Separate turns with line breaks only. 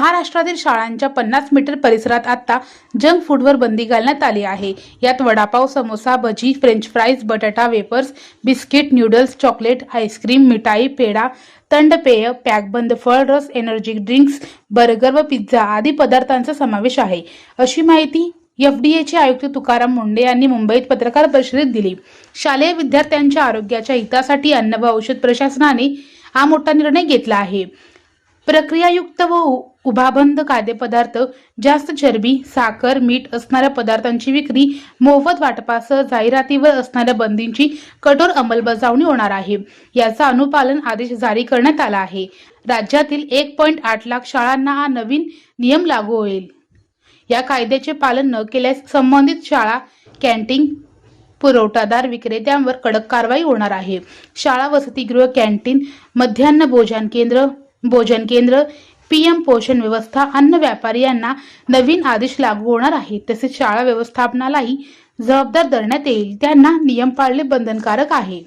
महाराष्ट्रातील शाळांच्या 50 मीटर परिसरात आता जंक फूडवर बंदी घालण्यात आली आहे। यात वडापाव, समोसा, भजी, फ्रेंच फ्राईज, बटाटा wafers, biscuit, noodles, chocolate, ice cream, मिठाई, पेढा, थंड पेय, पॅकबंद फळ रस, एनर्जी ड्रिंक्स, बर्गर व पिझ्झा आदी पदार्थांचा समावेश आहे, अशी माहिती एफडीएचे आयुक्त तुकाराम मुंढे यांनी मुंबईत पत्रकार परिषदेत दिली। शालेय विद्यार्थ्यांच्या आरोग्याच्या हितासाठी अन्न व औषध प्रशासनाने हा मोठा निर्णय घेतला आहे। प्रक्रियायुक्त व उभाबंद खाद्यपदार्थ, जास्त चरबी, साखर, मीठ असणाऱ्या पदार्थांची विक्री, मोफत वाटपासह जाहिरातीवर असणाऱ्या बंदींची कठोर अंमलबजावणी होणार आहे। याचा अनुपालन आदेश जारी करण्यात आला आहे। राज्यातील 1.8 लाख शाळांना हा नवीन नियम लागू होईल। या कायद्याचे पालन न केल्यास संबंधित शाळा, कॅन्टीन पुरवठादार, विक्रेत्यांवर कडक कारवाई होणार आहे। शाळा, वसतिगृह, कॅन्टीन, मध्यान्ह भोजन केंद्र, पीएम पोषण व्यवस्था, अन्न व्यापारी यांना नवीन आदेश लागू होणार आहेत। तसेच शाळा व्यवस्थापनालाही जबाबदार धरण्यात येईल, त्यांना नियम पाळणे बंधनकारक आहे।